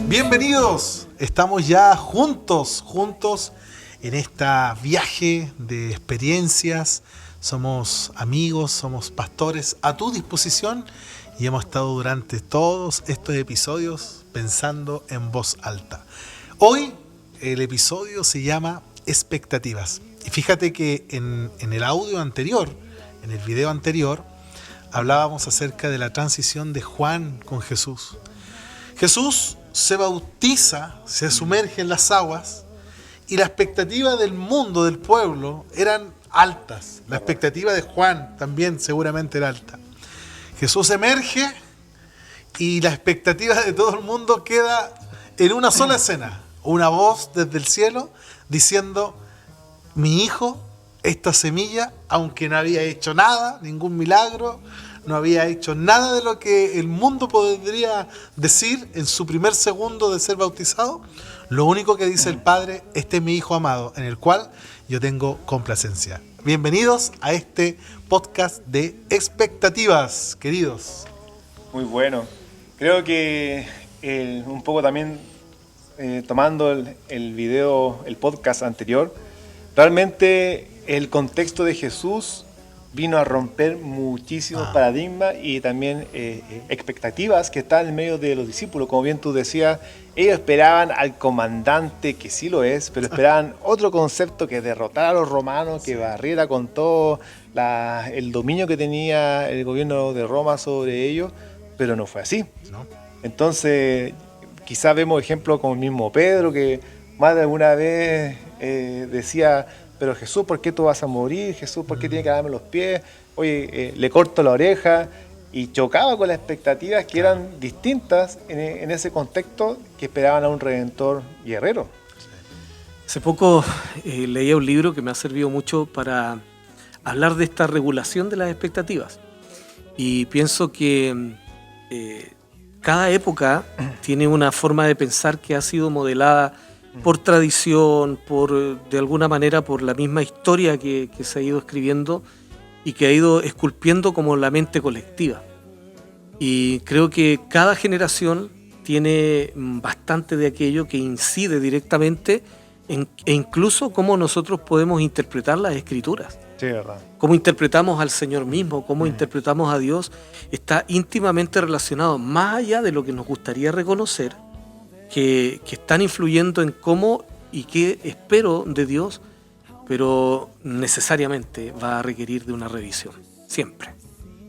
Bienvenidos, estamos ya juntos en este viaje de experiencias. Somos amigos, somos pastores a tu disposición y hemos estado durante todos estos episodios pensando en voz alta. Hoy el episodio se llama Expectativas. Y fíjate que en el audio anterior, en el video anterior, hablábamos acerca de la transición de Juan con Jesús. Jesús se bautiza, se sumerge en las aguas y la expectativa del mundo, del pueblo, eran altas. La expectativa de Juan también seguramente era alta. Jesús emerge y la expectativa de todo el mundo queda en una sola escena. Una voz desde el cielo diciendo: mi hijo, esta semilla, aunque no había hecho nada, ningún milagro, no había hecho nada de lo que el mundo podría decir en su primer segundo de ser bautizado, lo único que dice el Padre: este es mi hijo amado, en el cual yo tengo complacencia. Bienvenidos a este podcast de expectativas, queridos. Muy bueno. Creo que un poco también tomando el video, el podcast anterior, realmente el contexto de Jesús vino a romper muchísimos paradigmas y también expectativas que están en medio de los discípulos. Como bien tú decías, ellos esperaban al comandante, que sí lo es, pero esperaban otro concepto, que derrotara a los romanos, que barriera con todo el dominio que tenía el gobierno de Roma sobre ellos, pero no fue así. ¿No? Entonces, quizás vemos ejemplos como el mismo Pedro, que más de alguna vez decía: pero Jesús, ¿por qué tú vas a morir? Jesús, ¿por qué tiene que darme los pies? Oye, le corto la oreja. Y chocaba con las expectativas que eran distintas en ese contexto, que esperaban a un redentor guerrero. Hace poco leía un libro que me ha servido mucho para hablar de esta regulación de las expectativas. Y pienso que cada época tiene una forma de pensar que ha sido modelada por tradición, de alguna manera por la misma historia que se ha ido escribiendo y que ha ido esculpiendo como la mente colectiva. Y creo que cada generación tiene bastante de aquello que incide directamente e incluso cómo nosotros podemos interpretar las escrituras. Sí, verdad. Cómo interpretamos al Señor mismo, cómo interpretamos a Dios, está íntimamente relacionado, más allá de lo que nos gustaría reconocer, que están influyendo en cómo y qué espero de Dios, pero necesariamente va a requerir de una revisión, siempre.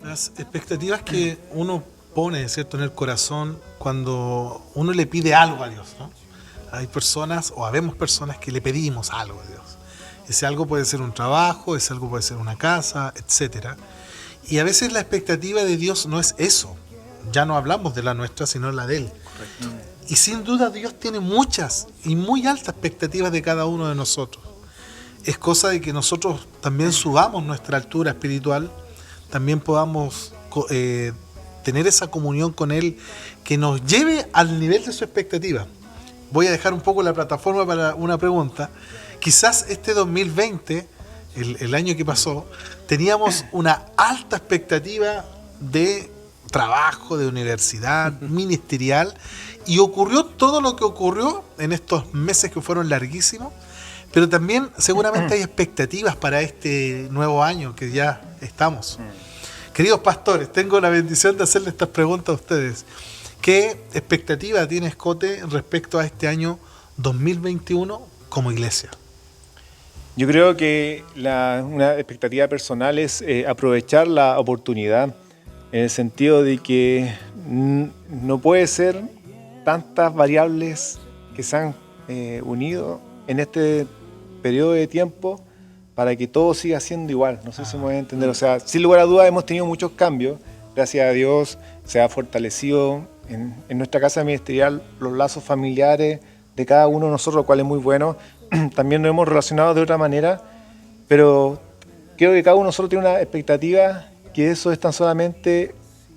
Las expectativas que uno pone, ¿cierto?, en el corazón cuando uno le pide algo a Dios, ¿no? Hay personas, o habemos personas que le pedimos algo a Dios. Ese algo puede ser un trabajo, ese algo puede ser una casa, etc. Y a veces la expectativa de Dios no es eso. Ya no hablamos de la nuestra, sino la de Él. Correcto. Y sin duda Dios tiene muchas y muy altas expectativas de cada uno de nosotros. Es cosa de que nosotros también subamos nuestra altura espiritual, también podamos tener esa comunión con Él que nos lleve al nivel de su expectativa. Voy a dejar un poco la plataforma para una pregunta. Quizás este 2020, el año que pasó, teníamos una alta expectativa de trabajo, de universidad, ministerial, y ocurrió todo lo que ocurrió en estos meses que fueron larguísimos, pero también seguramente hay expectativas para este nuevo año que ya estamos. Queridos pastores, tengo la bendición de hacerle estas preguntas a ustedes. ¿Qué expectativa tienes, Cote, respecto a este año 2021 como iglesia? Yo creo que una expectativa personal es aprovechar la oportunidad, en el sentido de que no puede ser tantas variables que se han unido en este periodo de tiempo para que todo siga siendo igual. No sé si me voy a entender. O sea, sin lugar a dudas hemos tenido muchos cambios. Gracias a Dios se ha fortalecido en nuestra casa ministerial los lazos familiares de cada uno de nosotros, lo cual es muy bueno. También nos hemos relacionado de otra manera, pero creo que cada uno de nosotros tiene una expectativa, que eso es tan solamente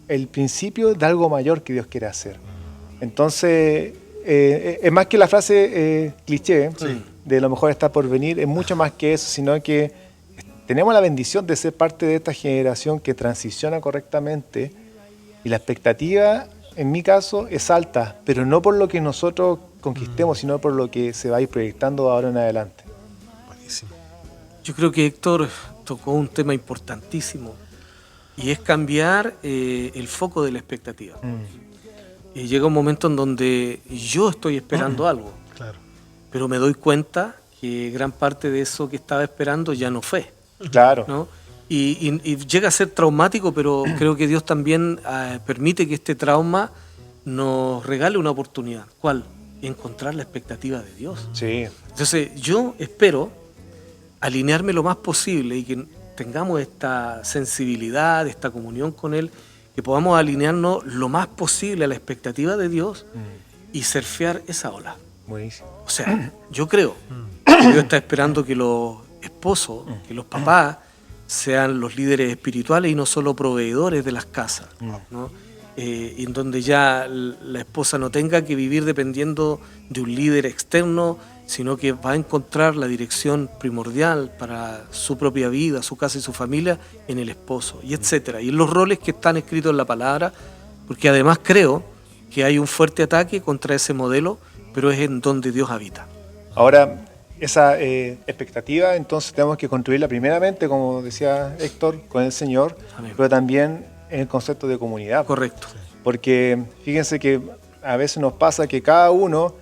el principio de algo mayor que Dios quiere hacer. Entonces, es más que la frase cliché, sí, de lo mejor está por venir, es mucho más que eso, sino que tenemos la bendición de ser parte de esta generación que transiciona correctamente Y la expectativa, en mi caso, es alta, pero no por lo que nosotros conquistemos, sino por lo que se va a ir proyectando ahora en adelante. Buenísimo. Yo creo que Héctor tocó un tema importantísimo y es cambiar el foco de la expectativa. Llega un momento en donde yo estoy esperando algo, Claro. pero me doy cuenta que gran parte de eso que estaba esperando ya no fue, Claro. ¿no? Y llega a ser traumático, pero creo que Dios también permite que este trauma nos regale una oportunidad. ¿Cuál? Encontrar la expectativa de Dios. Sí. Entonces yo espero alinearme lo más posible y que tengamos esta sensibilidad, esta comunión con Él, que podamos alinearnos lo más posible a la expectativa de Dios y surfear esa ola. Buenísimo. O sea, yo creo que Dios está esperando que los esposos, que los papás sean los líderes espirituales y no solo proveedores de las casas, ¿no? En donde ya la esposa no tenga que vivir dependiendo de un líder externo, sino que va a encontrar la dirección primordial para su propia vida, su casa y su familia en el esposo, y etcétera, y en los roles que están escritos en la palabra, porque además creo que hay un fuerte ataque contra ese modelo, pero es en donde Dios habita. Ahora, esa expectativa, entonces tenemos que construirla primeramente, como decía Héctor, con el Señor, Amén. pero también en el concepto de comunidad. Correcto. Porque fíjense que a veces nos pasa que cada uno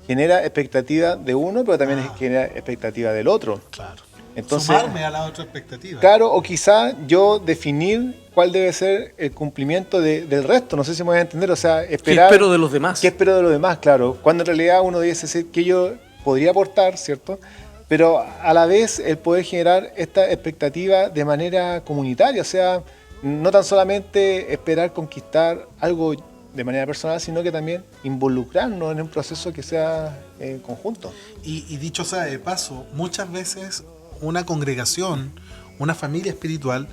genera expectativa de uno, pero también genera expectativa del otro. Claro. Entonces, Sumarme a la otra expectativa. claro, o quizá yo definir cuál debe ser el cumplimiento del resto. No sé si me voy a entender. O sea, ¿Qué esperar. espero de los demás? ¿Qué espero de los demás? Claro. Cuando en realidad uno debe decir que yo podría aportar, ¿cierto? Pero a la vez el poder generar esta expectativa de manera comunitaria. O sea, no tan solamente esperar conquistar algo de manera personal, sino que también involucrarnos en un proceso que sea conjunto. Y dicho sea de paso, muchas veces una congregación, una familia espiritual,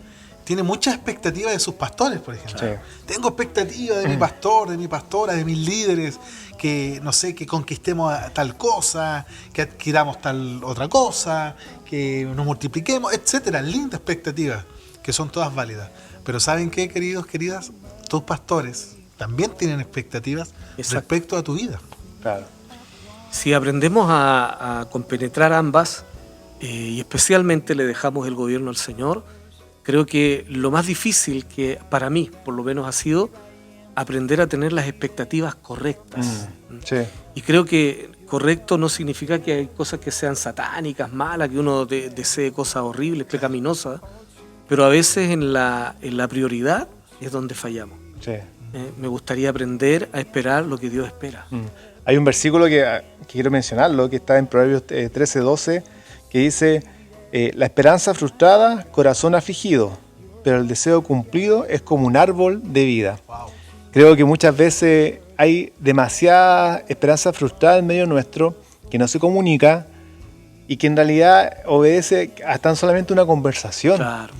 tiene muchas expectativas de sus pastores, por ejemplo. Sí. Tengo expectativas de mi pastor, de mi pastora, de mis líderes, que no sé, que conquistemos tal cosa, que adquiramos tal otra cosa, que nos multipliquemos, etcétera. Lindas expectativas, que son todas válidas. Pero ¿saben qué, queridos, queridas? Tus pastores también tienen expectativas Exacto. respecto a tu vida. Claro. Si aprendemos a compenetrar ambas, y especialmente le dejamos el gobierno al Señor, creo que lo más difícil que para mí, por lo menos, ha sido aprender a tener las expectativas correctas. Sí. Y creo que correcto no significa que hay cosas que sean satánicas, malas, que uno desee cosas horribles, pecaminosas, pero a veces en la prioridad es donde fallamos. Sí. Me gustaría aprender a esperar lo que Dios espera. Hay un versículo que quiero mencionarlo, que está en Proverbios 13:12, que dice, la esperanza frustrada, corazón afligido, pero el deseo cumplido es como un árbol de vida. Wow. Creo que muchas veces hay demasiada esperanza frustrada en medio nuestro, que no se comunica y que en realidad obedece a tan solamente una conversación. Claro.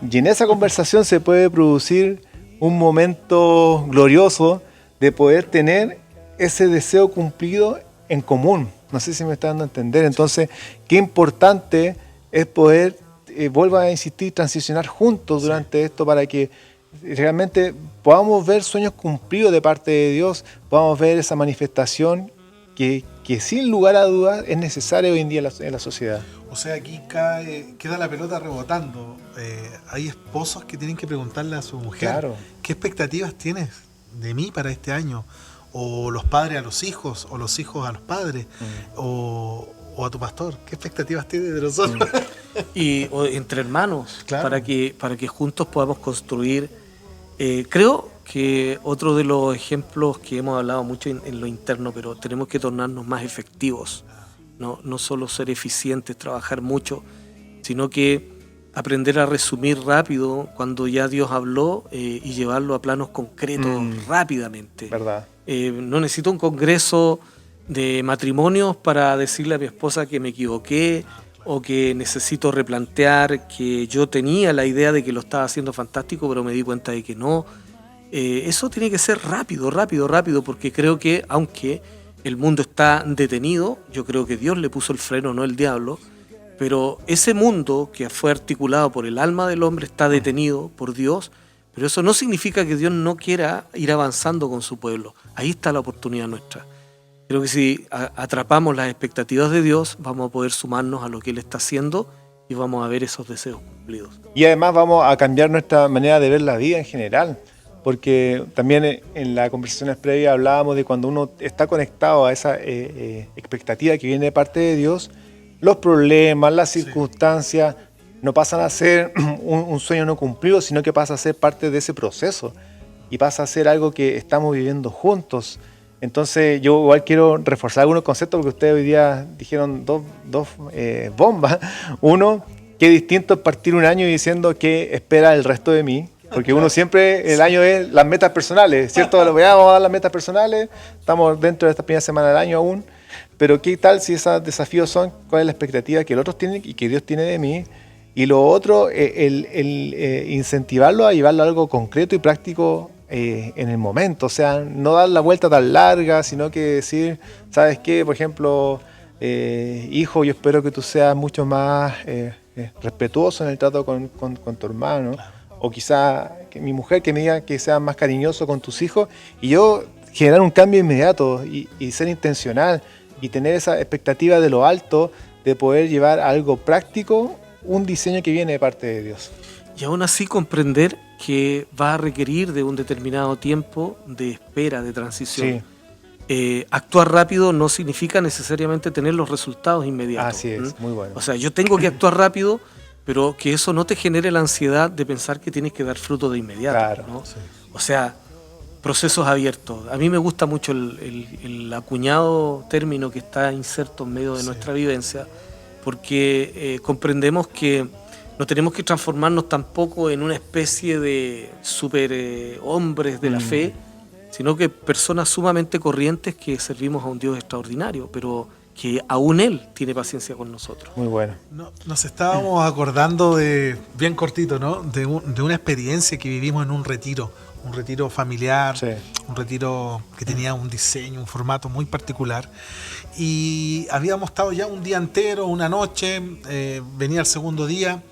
Y en esa conversación se puede producir un momento glorioso de poder tener ese deseo cumplido en común. No sé si me está dando a entender. Entonces, qué importante es poder, vuelvo a insistir, transicionar juntos durante esto para que realmente podamos ver sueños cumplidos de parte de Dios, podamos ver esa manifestación que sin lugar a dudas es necesaria hoy en día en la sociedad. O sea, aquí queda la pelota rebotando. Hay esposos que tienen que preguntarle a su mujer, Claro. ¿qué expectativas tienes de mí para este año? O los padres a los hijos, o los hijos a los padres, o a tu pastor, ¿qué expectativas tienes de nosotros? O entre hermanos, Claro. para que juntos podamos construir. Creo que otro de los ejemplos que hemos hablado mucho en lo interno, pero tenemos que tornarnos más efectivos, no solo ser eficientes, trabajar mucho, sino que aprender a resumir rápido cuando ya Dios habló y llevarlo a planos concretos rápidamente. ¿Verdad? No necesito un congreso de matrimonios para decirle a mi esposa que me equivoqué o que necesito replantear, que yo tenía la idea de que lo estaba haciendo fantástico, pero me di cuenta de que no. Eso tiene que ser rápido, porque creo que aunque el mundo está detenido, yo creo que Dios le puso el freno, no el diablo, pero ese mundo que fue articulado por el alma del hombre está detenido por Dios, Pero eso no significa que Dios no quiera ir avanzando con su pueblo. Ahí está la oportunidad nuestra. Creo que si atrapamos las expectativas de Dios, vamos a poder sumarnos a lo que Él está haciendo y vamos a ver esos deseos cumplidos. Y además vamos a cambiar nuestra manera de ver la vida en general, porque también en las conversaciones previas hablábamos de cuando uno está conectado a esa expectativa que viene de parte de Dios, los problemas, las circunstancias no pasan a ser un sueño no cumplido, sino que pasa a ser parte de ese proceso y pasa a ser algo que estamos viviendo juntos. Entonces yo igual quiero reforzar algunos conceptos porque ustedes hoy día dijeron dos bombas. Uno, qué distinto es partir un año diciendo qué espera el resto de mí, porque uno siempre, el año es las metas personales, ¿cierto? Lo veamos a dar las metas personales, estamos dentro de esta primera semana del año aún, pero qué tal si esos desafíos son cuál es la expectativa que el otro tiene y que Dios tiene de mí, y lo otro, incentivarlo a llevarlo a algo concreto y práctico en el momento, o sea, no dar la vuelta tan larga, sino que decir, ¿sabes qué? Por ejemplo, hijo, yo espero que tú seas mucho más respetuoso en el trato con tu hermano, claro. O quizá que mi mujer que me diga que seas más cariñoso con tus hijos, y yo generar un cambio inmediato y ser intencional y tener esa expectativa de lo alto de poder llevar a algo práctico, un diseño que viene de parte de Dios. Y aún así comprender que va a requerir de un determinado tiempo de espera, de transición. Sí. Actuar rápido no significa necesariamente tener los resultados inmediatos. Así es, muy bueno. O sea, yo tengo que actuar rápido, pero que eso no te genere la ansiedad de pensar que tienes que dar fruto de inmediato. Claro, ¿no? sí. O sea, procesos abiertos. A mí me gusta mucho el acuñado término que está inserto en medio de nuestra vivencia, porque comprendemos que no tenemos que transformarnos tampoco en una especie de super hombres de la fe, sino que personas sumamente corrientes que servimos a un Dios extraordinario, pero que aún Él tiene paciencia con nosotros. Muy bueno. Nos estábamos acordando de, bien cortito, ¿no? De una experiencia que vivimos en un retiro familiar, sí. Un retiro que tenía un diseño, un formato muy particular. Y habíamos estado ya un día entero, una noche, venía el segundo día.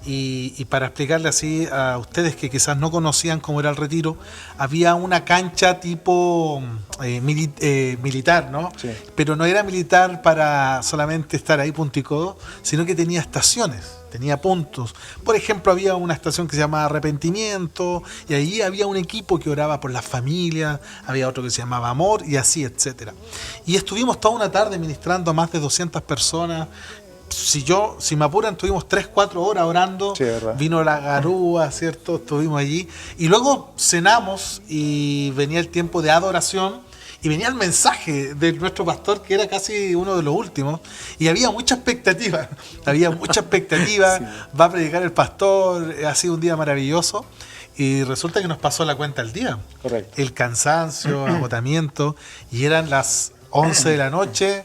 Y para explicarle así a ustedes que quizás no conocían cómo era el retiro, había una cancha tipo militar, ¿no? Sí. Pero no era militar para solamente estar ahí punto y codo, sino que tenía estaciones, tenía puntos. Por ejemplo, había una estación que se llamaba Arrepentimiento, y ahí había un equipo que oraba por las familias, había otro que se llamaba Amor, y así, etcétera. Y estuvimos toda una tarde ministrando a más de 200 personas. Si me apuran, estuvimos 3-4 horas orando, sí, vino la garúa, ¿cierto? Estuvimos allí y luego cenamos y venía el tiempo de adoración y venía el mensaje de nuestro pastor, que era casi uno de los últimos, y había mucha expectativa, sí. Va a predicar el pastor, ha sido un día maravilloso. Y resulta que nos pasó la cuenta el día. Correcto. El cansancio, agotamiento, y eran las 11 de la noche.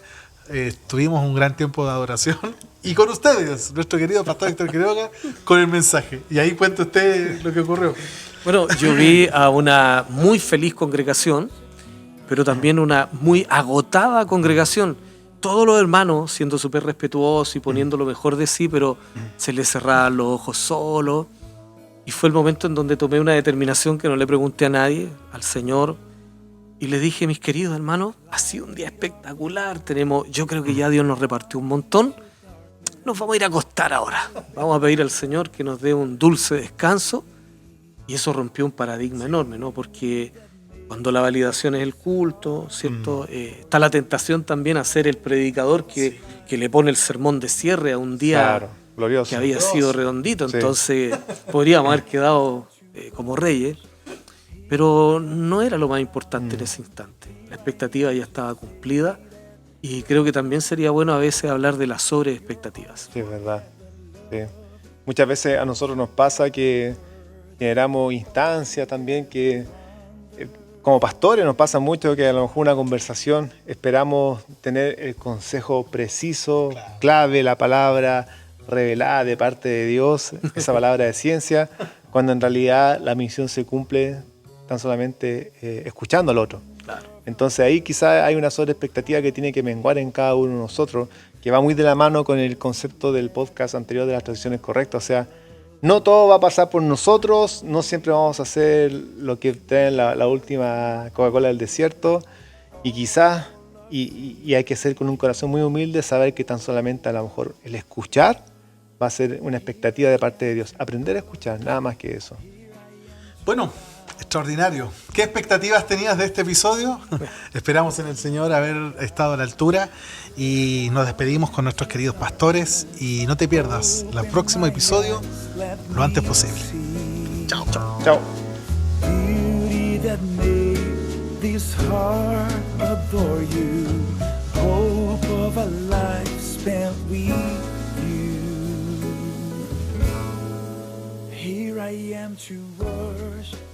Tuvimos un gran tiempo de adoración y con ustedes, nuestro querido pastor Héctor Quiroga, con el mensaje. Y ahí cuenta usted lo que ocurrió. Bueno, yo vi a una muy feliz congregación, pero también una muy agotada congregación. Todos los hermanos siendo súper respetuosos y poniendo lo mejor de sí, pero se les cerraban los ojos solos. Y fue el momento en donde tomé una determinación que no le pregunté a nadie, al Señor. Y les dije, mis queridos hermanos, ha sido un día espectacular. Yo creo que ya Dios nos repartió un montón. Nos vamos a ir a acostar ahora. Vamos a pedir al Señor que nos dé un dulce descanso. Y eso rompió un paradigma enorme, ¿no? Porque cuando la validación es el culto, ¿cierto? Está la tentación también a ser el predicador que le pone el sermón de cierre a un día glorioso, que había sido redondito. Sí. Entonces podríamos haber quedado como reyes. Pero no era lo más importante en ese instante. La expectativa ya estaba cumplida y creo que también sería bueno a veces hablar de las sobreexpectativas. Sí, es verdad. Sí. Muchas veces a nosotros nos pasa que generamos instancias también que como pastores nos pasa mucho que a lo mejor una conversación esperamos tener el consejo preciso, clave, la palabra revelada de parte de Dios, esa palabra de ciencia, cuando en realidad la misión se cumple tan solamente escuchando al otro. Claro. Entonces ahí quizás hay una sobreexpectativa que tiene que menguar en cada uno de nosotros, que va muy de la mano con el concepto del podcast anterior de las transiciones correctas. O sea, no todo va a pasar por nosotros, no siempre vamos a hacer lo que trae la última Coca-Cola del desierto, y quizás, y hay que ser con un corazón muy humilde, saber que tan solamente a lo mejor el escuchar va a ser una expectativa de parte de Dios. Aprender a escuchar, nada más que eso. Bueno, extraordinario. ¿Qué expectativas tenías de este episodio? Esperamos en el Señor haber estado a la altura y nos despedimos con nuestros queridos pastores y no te pierdas el próximo episodio lo antes posible. Chao, chao. Chao. Beauty that made this heart adore you. Hope of a life spent with you. Here I am to worship.